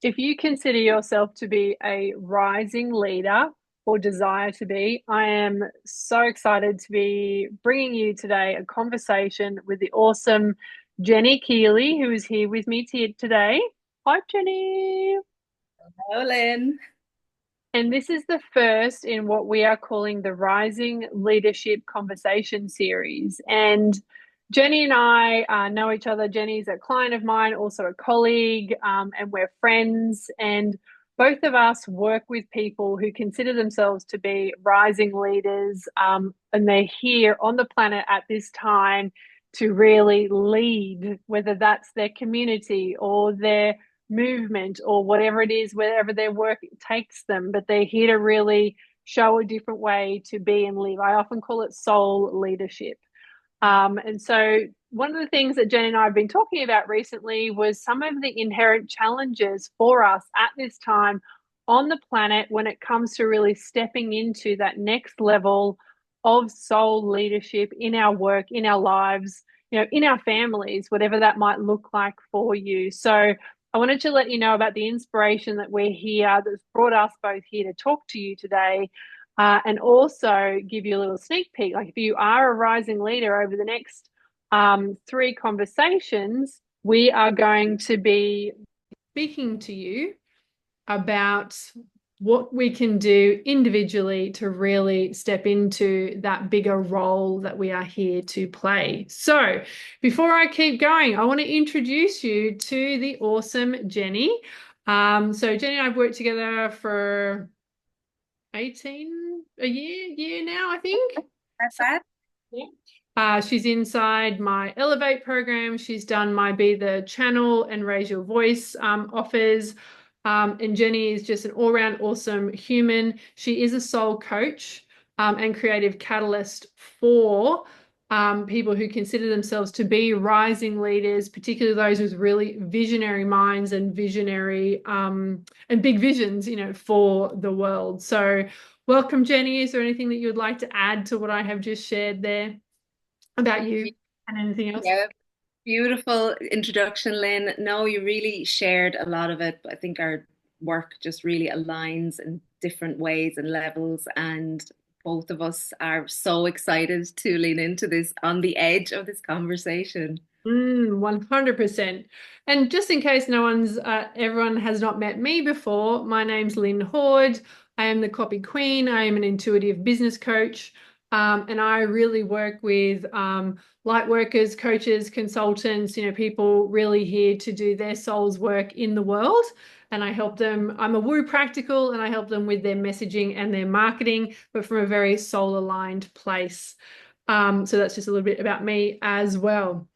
If you consider yourself to be a rising leader or desire to be, I am so excited to be bringing you today a conversation with the awesome Jenny Kiely, who is here with me today. Hi, Jenny. Hello, Lynn. And this is the first in what we are calling the Rising Leadership Conversation series. And Jenny and I know each other. Jenny's a client of mine, also a colleague, and we're friends. And both of us work with people who consider themselves to be rising leaders, and they're here on the planet at this time to really lead, whether that's their community or their movement or whatever it is, wherever their work takes them, but they're here to really show a different way to be and live. I often call it soul leadership. And so, one of the things that Jen and I have been talking about recently was some of the inherent challenges for us at this time on the planet when it comes to really stepping into that next level of soul leadership in our work, in our lives, in our families, whatever that might look like for you. So, I wanted to let you know about the inspiration that we're here, that's brought us both here to talk to you today, and also give you a little sneak peek. Like if you are a rising leader over the next three conversations, we are going to be speaking to you about what we can do individually to really step into that bigger role that we are here to play. So, before I keep going, I want to introduce you to the awesome Jenny. So Jenny and I've worked together for 18 a year now, I think. Perfect. Yeah. She's inside my Elevate program. She's done my Be the Channel and Raise Your Voice offers. And Jenny is just an all-round awesome human. She is a soul coach and creative catalyst for people who consider themselves to be rising leaders, particularly those with really visionary minds and visionary and big visions, for the world. So welcome, Jenny. Is there anything that you would like to add to what I have just shared there about you and anything else? Yeah, beautiful introduction, Lynn. No, you really shared a lot of it. I think our work just really aligns in different ways and levels, and both of us are so excited to lean into this on the edge of this conversation. 100%. And just in case everyone has not met me before, my name's Lynn Hord. I am the copy queen. I am an intuitive business coach. And I really work with light workers, coaches, consultants, people really here to do their soul's work in the world. And I help them. I'm a woo practical and I help them with their messaging and their marketing, but from a very soul aligned place. So that's just a little bit about me as well.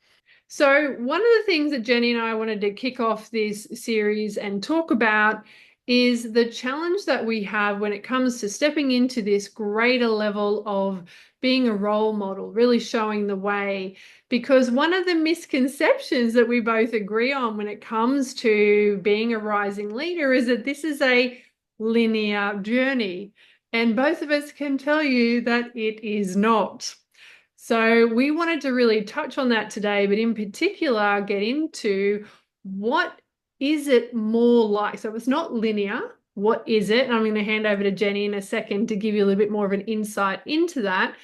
So, one of the things that Jenny and I wanted to kick off this series and talk about is the challenge that we have when it comes to stepping into this greater level of being a role model, really showing the way. Because one of the misconceptions that we both agree on when it comes to being a rising leader is that this is a linear journey. And both of us can tell you that it is not. So we wanted to really touch on that today, but in particular, get into what is it more like? So it's not linear. What is it? And I'm going to hand over to Jenny in a second to give you a little bit more of an insight into that.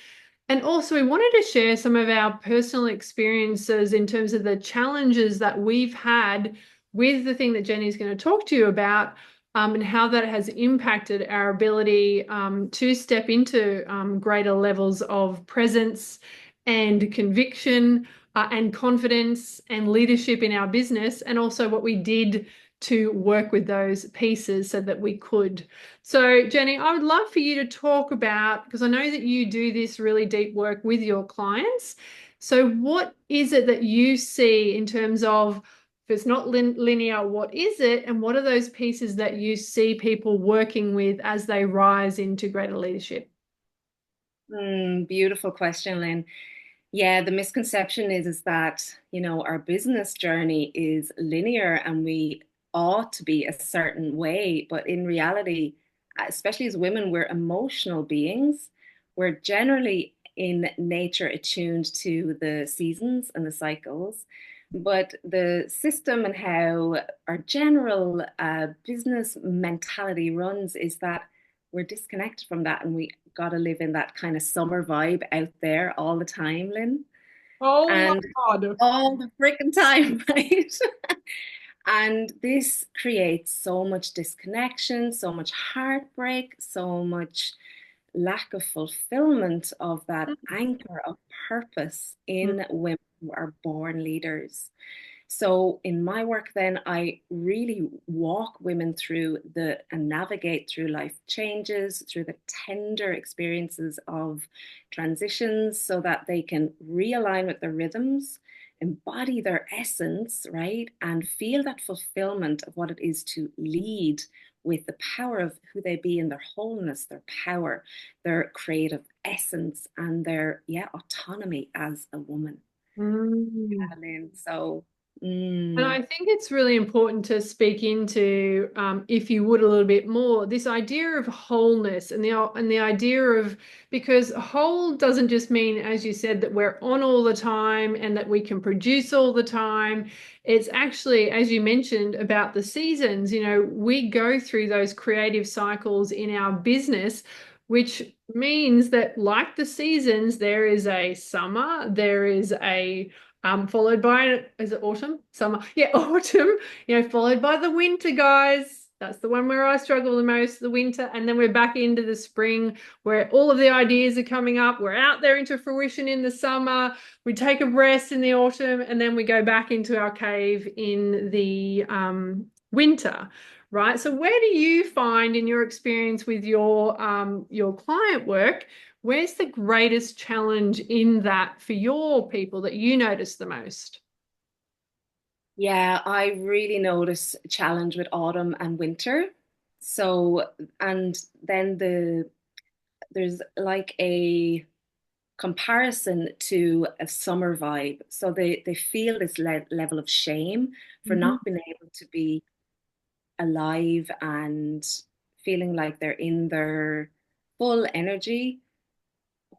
And also, we wanted to share some of our personal experiences in terms of the challenges that we've had with the thing that Jenny's going to talk to you about, and how that has impacted our ability to step into greater levels of presence and conviction and confidence and leadership in our business, and also what we did to work with those pieces so that we could. So, Jenny, I would love for you to talk about, because I know that you do this really deep work with your clients. So, what is it that you see in terms of, if it's not linear, what is it? And what are those pieces that you see people working with as they rise into greater leadership? Beautiful question, Lynn. Yeah, the misconception is that, our business journey is linear and we ought to be a certain way. But in reality, especially as women, we're emotional beings. We're generally in nature attuned to the seasons and the cycles. But the system and how our general business mentality runs is that we're disconnected from that and we got to live in that kind of summer vibe out there all the time, Lynn. Oh my And God. all the freaking time, right? And this creates so much disconnection, so much heartbreak, so much lack of fulfillment of that anchor of purpose in women who are born leaders. So in my work, then I really walk women through the and navigate through life changes, through the tender experiences of transitions so that they can realign with their rhythms, embody their essence, right? And feel that fulfillment of what it is to lead with the power of who they be in their wholeness, their power, their creative essence, and their autonomy as a woman. Mm. Lynn. So, And I think it's really important to speak into, if you would, a little bit more, this idea of wholeness and the idea of, because whole doesn't just mean, as you said, that we're on all the time and that we can produce all the time. It's actually, as you mentioned, about the seasons. We go through those creative cycles in our business, which means that, like the seasons, there is a summer, there is a followed by, is it autumn? Summer. Yeah, autumn, followed by the winter, guys. That's the one where I struggle the most, the winter. And then we're back into the spring where all of the ideas are coming up. We're out there into fruition in the summer. We take a rest in the autumn, and then we go back into our cave in the winter. Right. So where do you find, in your experience with your client work, where's the greatest challenge in that for your people that you notice the most? yeah, I really notice a challenge with autumn and winter. So, and then there's like a comparison to a summer vibe. So they feel this level of shame for Mhm. not being able to be alive and feeling like they're in their full energy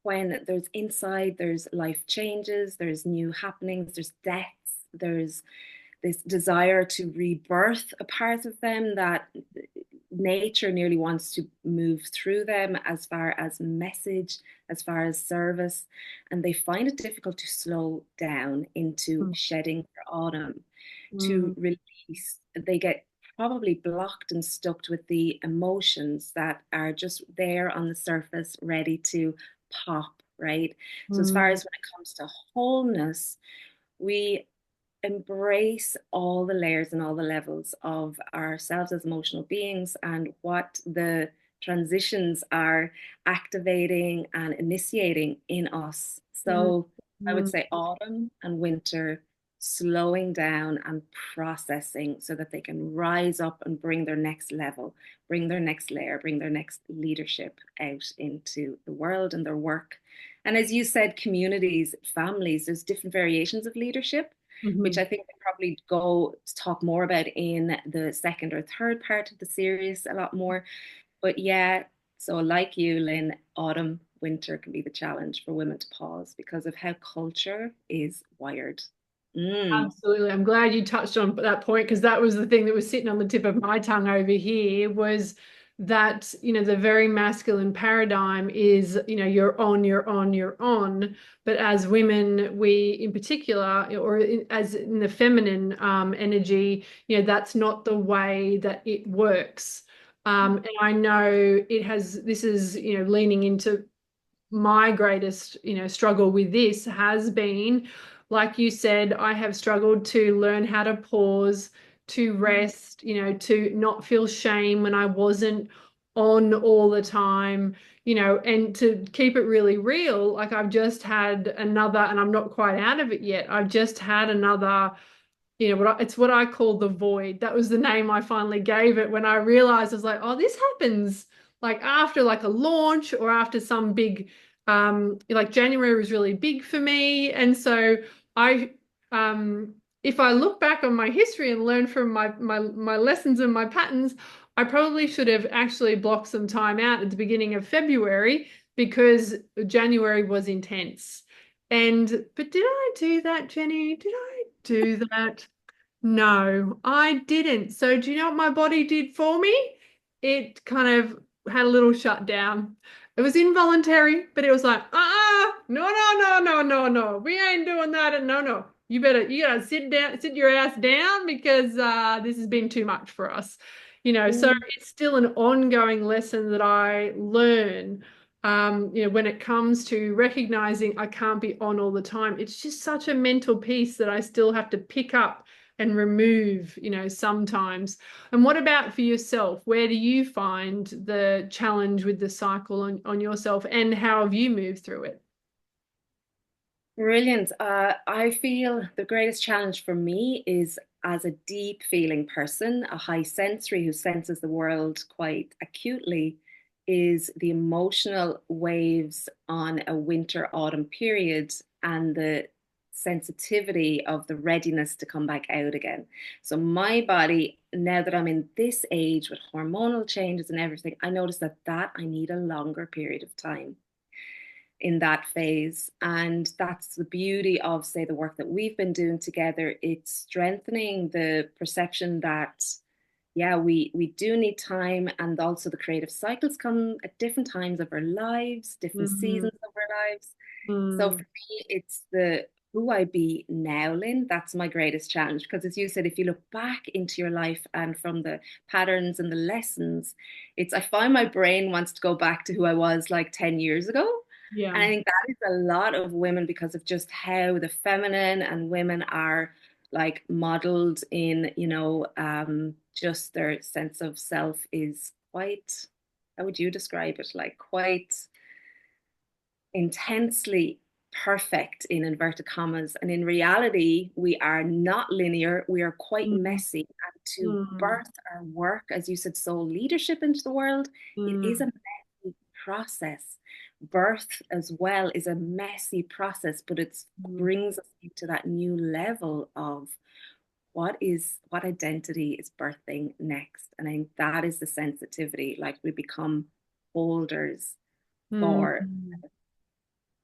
when there's inside, there's life changes, there's new happenings, there's deaths, there's this desire to rebirth a part of them that nature nearly wants to move through them as far as message, as far as service. And they find it difficult to slow down into shedding for autumn, to Mm. release. They get probably blocked and stuck with the emotions that are just there on the surface, ready to pop, right? So, as far Mm. as when it comes to wholeness, we embrace all the layers and all the levels of ourselves as emotional beings and what the transitions are activating and initiating in us. Mm. So I would Mm. say autumn and winter, slowing down and processing so that they can rise up and bring their next level, bring their next layer, bring their next leadership out into the world and their work. And as you said, communities, families, there's different variations of leadership, which Mhm. I think we probably go to talk more about in the second or third part of the series a lot more. But yeah, so like you, Lynn, autumn, winter can be the challenge for women to pause because of how culture is wired. Mm. Absolutely. I'm glad you touched on that point, because that was the thing that was sitting on the tip of my tongue over here, was that, the very masculine paradigm is, you're on, you're on, you're on. But as women, we in particular, as in the feminine energy, that's not the way that it works. And I know this is, leaning into my greatest, struggle with this has been, like you said, I have struggled to learn how to pause, to rest, to not feel shame when I wasn't on all the time, and to keep it really real. Like, I've just had another, and I'm not quite out of it yet. I've just had another, it's what I call the void. That was the name I finally gave it when I realized, I was like, oh, this happens like after like a launch or after some big, like January was really big for me. And so I, if I look back on my history and learn from my lessons and my patterns, I probably should have actually blocked some time out at the beginning of February, because January was intense. But did I do that, Jenny? Did I? do that. No, I didn't. So do you know what my body did for me? It kind of had a little shutdown. It was involuntary, but it was like, no, no, no, no, no, no. We ain't doing that. And no, no. You gotta sit down, sit your ass down because this has been too much for us. So Mm. it's still an ongoing lesson that I learn. When it comes to recognizing I can't be on all the time, it's just such a mental piece that I still have to pick up and remove, sometimes. And what about for yourself? Where do you find the challenge with the cycle on yourself, and how have you moved through it? Brilliant. I feel the greatest challenge for me is as a deep feeling person, a high sensory who senses the world quite acutely, is the emotional waves on a winter autumn period and the sensitivity of the readiness to come back out again. So, my body, now that I'm in this age with hormonal changes and everything, I notice that I need a longer period of time in that phase. And that's the beauty of, say, the work that we've been doing together. It's strengthening the perception that, yeah, we do need time, and also the creative cycles come at different times of our lives, different Mm, seasons of our lives. So for mm, me, it's the who I be now, Lynn. That's my greatest challenge. Because as you said, if you look back into your life and from the patterns and the lessons, I find my brain wants to go back to who I was like 10 years ago. yeah. And I think that is a lot of women because of just how the feminine and women are like modeled in, just their sense of self is quite, how would you describe it? Like quite intensely perfect in inverted commas. And in reality, we are not linear. We are quite Mm, messy. And to mm, birth our work, as you said, soul leadership into the world, it is a mm, messy process. Birth as well is a messy process, but it mm, brings us into that new level of what identity is birthing next. And I think that is the sensitivity. Like we become holders mm, for mm.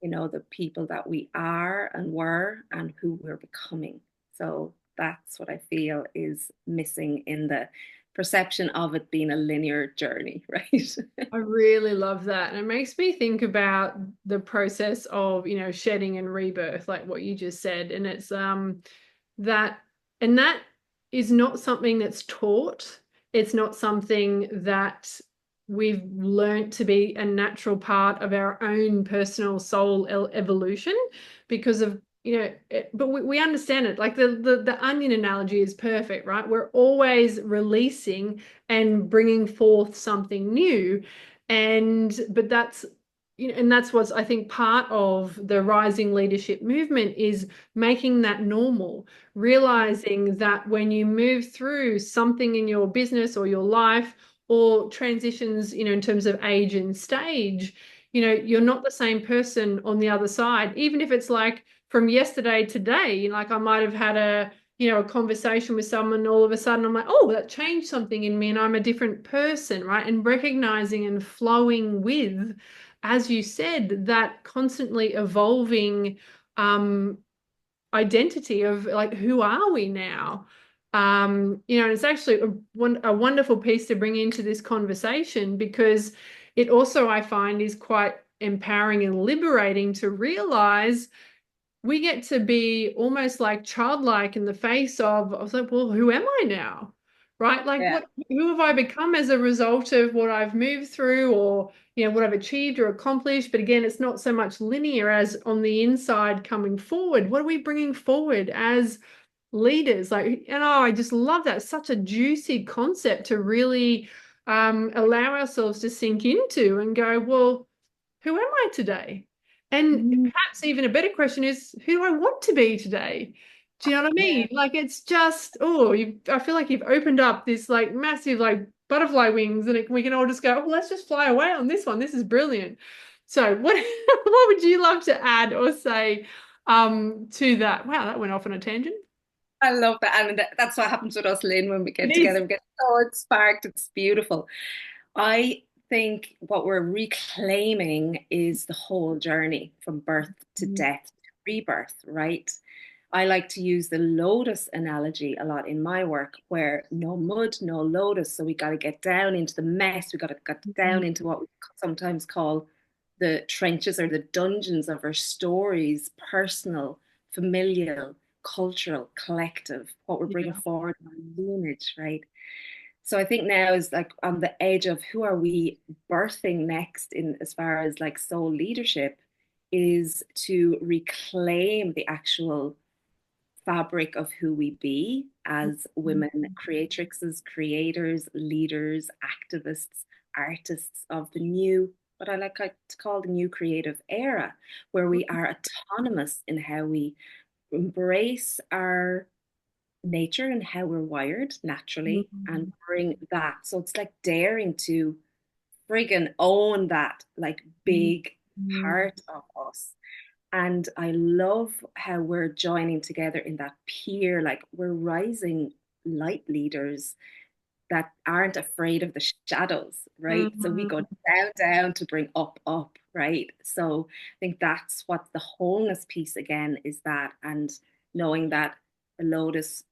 the people that we are and were and who we're becoming. So that's what I feel is missing in the perception of it being a linear journey, right? I really love that. And it makes me think about the process of, shedding and rebirth, like what you just said. And it's that and that is not something that's taught. It's not something that we've learnt to be a natural part of our own personal soul evolution because of but we understand it. Like the onion analogy is perfect, right? We're always releasing and bringing forth something new, but that's what's, I think, part of the rising leadership movement is making that normal, realizing that when you move through something in your business or your life or transitions, in terms of age and stage, you're not the same person on the other side, even if it's like from yesterday to today. Like I might have had a conversation with someone, all of a sudden I'm like, oh, that changed something in me and I'm a different person, right? And recognizing and flowing with, as you said, that constantly evolving identity of like, who are we now? And it's actually a wonderful piece to bring into this conversation because it also, I find, is quite empowering and liberating to realize we get to be almost like childlike in the face of, I was like, well, who am I now? Right? Like Yeah. who have I become as a result of what I've moved through or, what I've achieved or accomplished? But again, it's not so much linear as on the inside coming forward. What are we bringing forward as leaders? Like, and I just love that. Such a juicy concept to really allow ourselves to sink into and go, well, who am I today? And Mm. perhaps even a better question is, who do I want to be today? Do you know what I Yeah. mean? Like it's just, I feel like you've opened up this like massive like butterfly wings, and we can all just go, well, let's just fly away on this one. This is brilliant. So what what would you love to add or say to that? Wow, that went off on a tangent. I love that. And that's what happens with us, Lynn, when we It get is. together. We get so sparked. It's beautiful. I think what we're reclaiming is the whole journey from birth to Mm, death, to rebirth, right? I like to use the lotus analogy a lot in my work, where no mud, no lotus. So we got to get down into the mess. We got to get down into what we sometimes call the trenches or the dungeons of our stories, personal, familial, cultural, collective, what we're bringing Yeah. forward in our lineage, right? So I think now is like on the edge of who are we birthing next in as far as like soul leadership is to reclaim the actual fabric of who we be as women creatrixes, creators, leaders, activists, artists of the new, what I like to call the new creative era, where we are autonomous in how we embrace our nature and how we're wired naturally and bring that. So it's like daring to friggin' own that like big part of us. And I love how we're joining together in that peer, like we're rising light leaders that aren't afraid of the shadows, right? So we go down, down to bring up, up, right? So I think that's what the wholeness piece again is that, and knowing that the lotus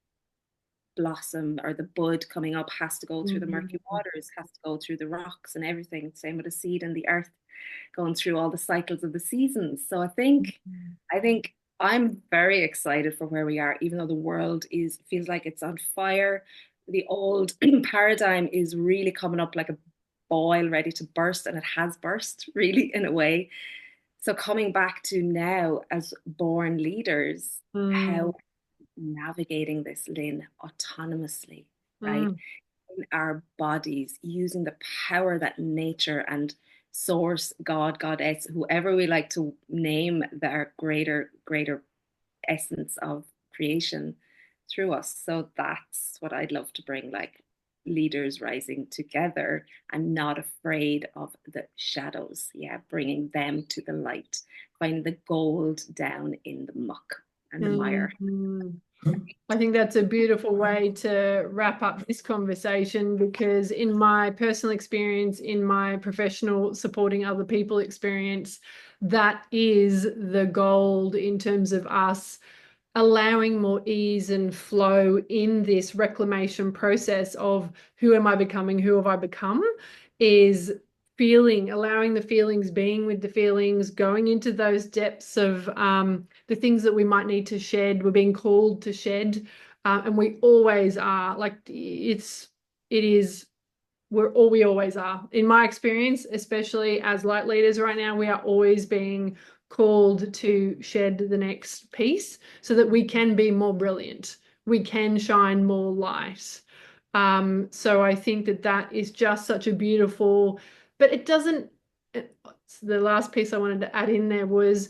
blossom or the bud coming up has to go through the murky waters, has to go through the rocks and everything. Same with the seed and the earth going through all the cycles of the seasons. So I think I'm very excited for where we are, even though the world is feels like it's on fire. The old paradigm is really coming up like a boil ready to burst, and it has burst really in a way. So coming back to now as born leaders, how navigating this, Lynn, autonomously, right? In our bodies, using the power that nature and source, God, goddess, whoever we like to name their greater essence of creation through us. So that's what I'd love to bring, like leaders rising together and not afraid of the shadows. Yeah, bringing them to the light, finding the gold down in the muck and the mire. Mm. I think that's a beautiful way to wrap up this conversation, because in my personal experience, in my professional supporting other people experience, that is the gold in terms of us allowing more ease and flow in this reclamation process of who am I becoming, who have I become, is feeling, allowing the feelings, being with the feelings, going into those depths of the things that we might need to shed. We're being called to shed, and we always are. Like it is we always are. In my experience, especially as light leaders right now, we are always being called to shed the next piece so that we can be more brilliant. We can shine more light. So I think that that is just such a beautiful, but it doesn't, the last piece I wanted to add in there was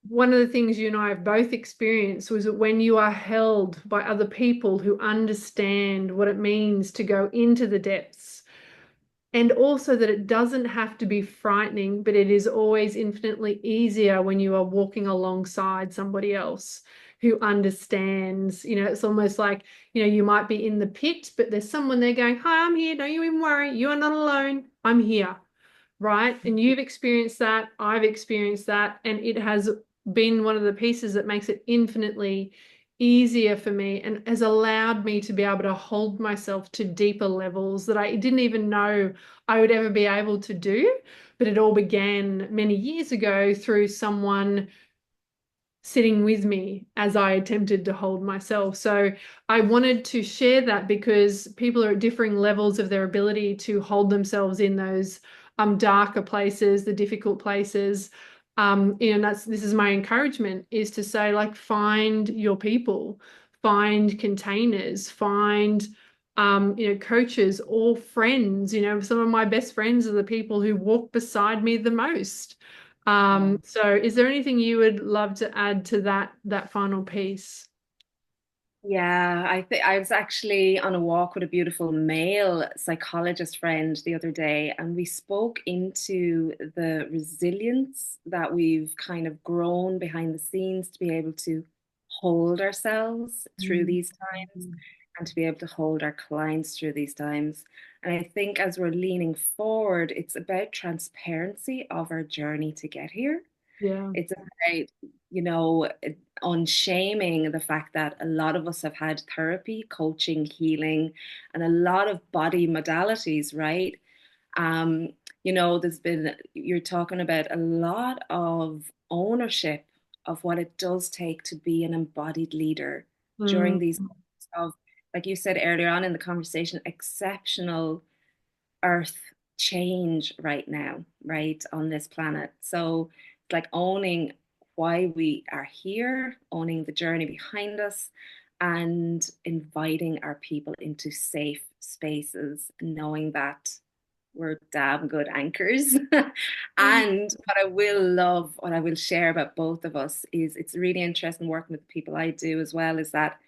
one of the things you and I have both experienced was that when you are held by other people who understand what it means to go into the depths, and also that it doesn't have to be frightening, but it is always infinitely easier when you are walking alongside somebody else who understands. It's almost like, you might be in the pit, but there's someone there going, "Hi, I'm here. Don't you even worry. You are not alone. I'm here." Right? And you've experienced that. I've experienced that. And it has been one of the pieces that makes it infinitely easier for me and has allowed me to be able to hold myself to deeper levels that I didn't even know I would ever be able to do. But it all began many years ago through someone sitting with me as I attempted to hold myself. So I wanted to share that because people are at differing levels of their ability to hold themselves in those darker places, the difficult places. This is my encouragement, is to say, like, find your people, find containers, find coaches or friends. Some of my best friends are the people who walk beside me the most. So is there anything you would love to add to that final piece? Yeah, I think I was actually on a walk with a beautiful male psychologist friend the other day, and we spoke into the resilience that we've kind of grown behind the scenes to be able to hold ourselves through Mm. these times and to be able to hold our clients through these times. And I think as we're leaning forward, it's about transparency of our journey to get here. Yeah. It's about, you know, unshaming the fact that a lot of us have had therapy, coaching, healing, and a lot of body modalities, right? Um, there's been, you're talking about a lot of ownership of what it does take to be an embodied leader Mm, during these moments of, like you said earlier on in the conversation, exceptional earth change right now, right, on this planet. So it's like owning why we are here, owning the journey behind us, and inviting our people into safe spaces, knowing that we're damn good anchors. mm, And what I will share about both of us is it's really interesting working with the people I do as well, is that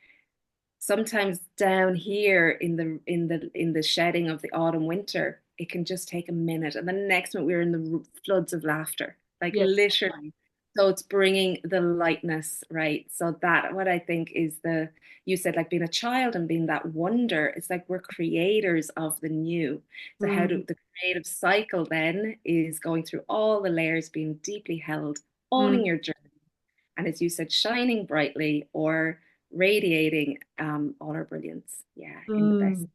sometimes down here in the shedding of the autumn winter, it can just take a minute, and the next minute we're in the floods of laughter, like yes. literally. So it's bringing the lightness, right? So that what I think is the, you said, like being a child and being that wonder, it's like we're creators of the new. So how do Mm, the creative cycle then is going through all the layers, being deeply held, owning mm, your journey, and as you said, shining brightly or radiating all our brilliance, yeah, in the best, mm.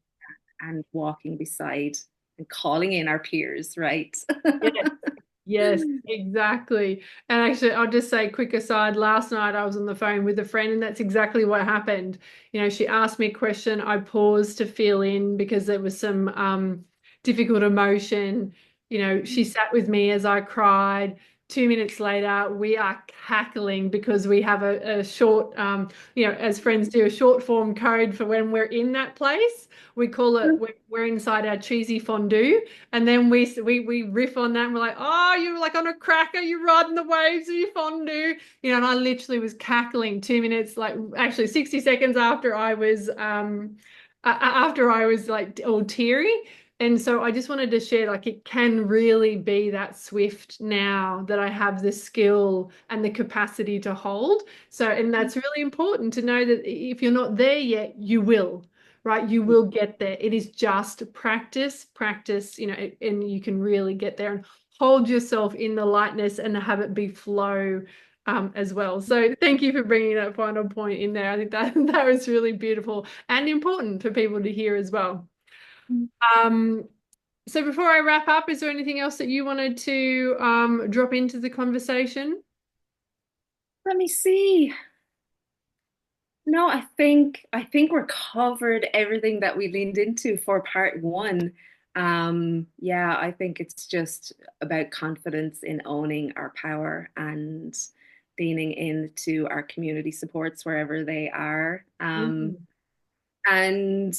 and walking beside and calling in our peers, right? Yes. Yes, exactly. And actually, I'll just say, quick aside, last night I was on the phone with a friend, and that's exactly what happened. She asked me a question. I paused to feel in because there was some difficult emotion. She sat with me as I cried. 2 minutes later, we are cackling because we have a short, as friends do, a short form code for when we're in that place. We call it, we're inside our cheesy fondue. And then we riff on that and we're like, oh, you're like on a cracker, you're riding the waves of your fondue. And I literally was cackling 2 minutes, like actually 60 seconds after I was like all teary. And so I just wanted to share, like, it can really be that swift now that I have the skill and the capacity to hold. So, and that's really important to know that if you're not there yet, you will, right? You will get there. It is just practice, practice, and you can really get there and hold yourself in the lightness and have it be flow as well. So thank you for bringing that final point in there. I think that that was really beautiful and important for people to hear as well. Um, so before I wrap up, is there anything else that you wanted to drop into the conversation? Let me see. No, I think we're covered everything that we leaned into for part one. Yeah, I think it's just about confidence in owning our power and leaning into our community supports wherever they are. Mm, And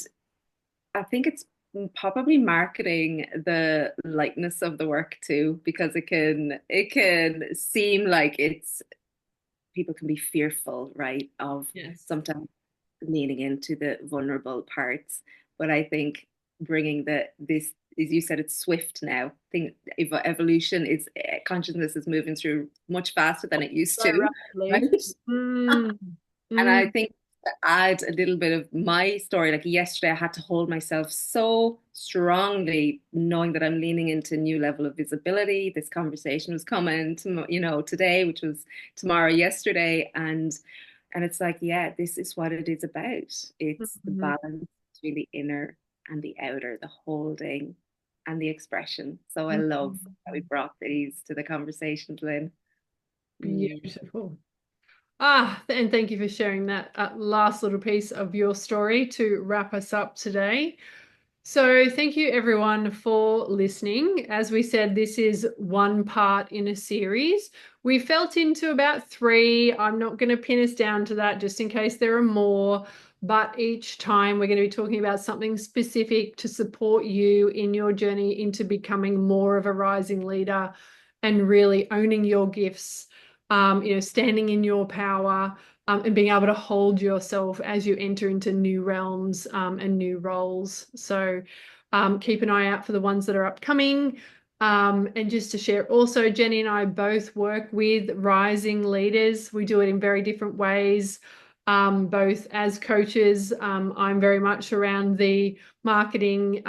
I think it's probably marketing the lightness of the work too, because it can seem like it's, people can be fearful, right, of yes. sometimes leaning into the vulnerable parts. But I think bringing this, as you said, it's swift now. I think evolution is, consciousness is moving through much faster than it used So to, right? rapidly. Mm, And I mm, think to add a little bit of my story, like yesterday, I had to hold myself so strongly, knowing that I'm leaning into a new level of visibility. This conversation was coming to, today, which was tomorrow, yesterday, and it's like, yeah, this is what it is about. It's the mm, balance between the inner and the outer, the holding and the expression. So I mm. love that we brought these to the conversation, Lynn. Mm. Beautiful. And thank you for sharing that last little piece of your story to wrap us up today. So, thank you everyone for listening. As we said, this is one part in a series. We felt into about three. I'm not going to pin us down to that just in case there are more, but each time we're going to be talking about something specific to support you in your journey into becoming more of a rising leader and really owning your gifts, standing in your power, and being able to hold yourself as you enter into new realms and new roles. So keep an eye out for the ones that are upcoming. And just to share, also, Jenny and I both work with rising leaders. We do it in very different ways, both as coaches. I'm very much around the marketing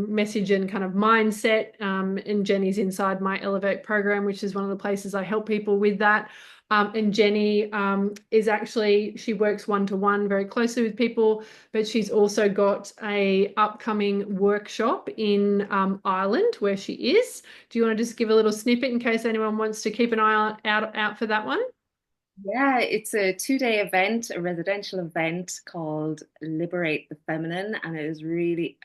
message and kind of mindset. And Jenny's inside my Elevate program, which is one of the places I help people with that. And Jenny is actually, she works one-to-one very closely with people, but she's also got a upcoming workshop in Ireland where she is. Do you want to just give a little snippet in case anyone wants to keep an eye out for that one? Yeah, it's a 2-day event, a residential event called Liberate the Feminine, and it is really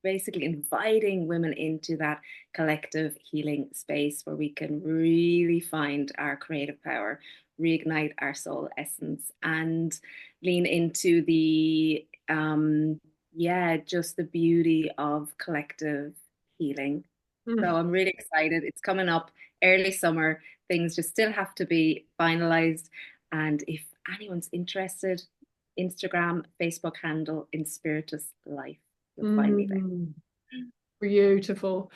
basically inviting women into that collective healing space where we can really find our creative power, reignite our soul essence, and lean into yeah, just the beauty of collective healing. So Mm. I'm really excited. It's coming up early summer. Things just still have to be finalized. And if anyone's interested, Instagram, Facebook handle Inspiritus Life. You'll find me there. Mm. Beautiful.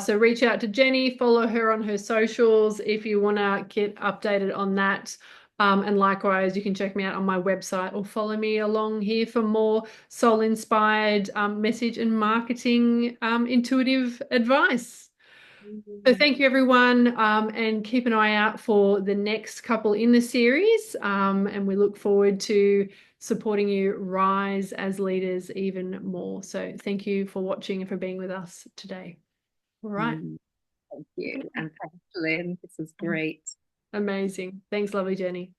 So reach out to Jenny, follow her on her socials if you want to get updated on that. And likewise, you can check me out on my website or follow me along here for more soul-inspired message and marketing intuitive advice. So thank you, everyone, and keep an eye out for the next couple in the series. And we look forward to supporting you rise as leaders even more. So thank you for watching and for being with us today. All right. Thank you. And thanks, Lynn. This is great. Amazing. Thanks, lovely Jenny.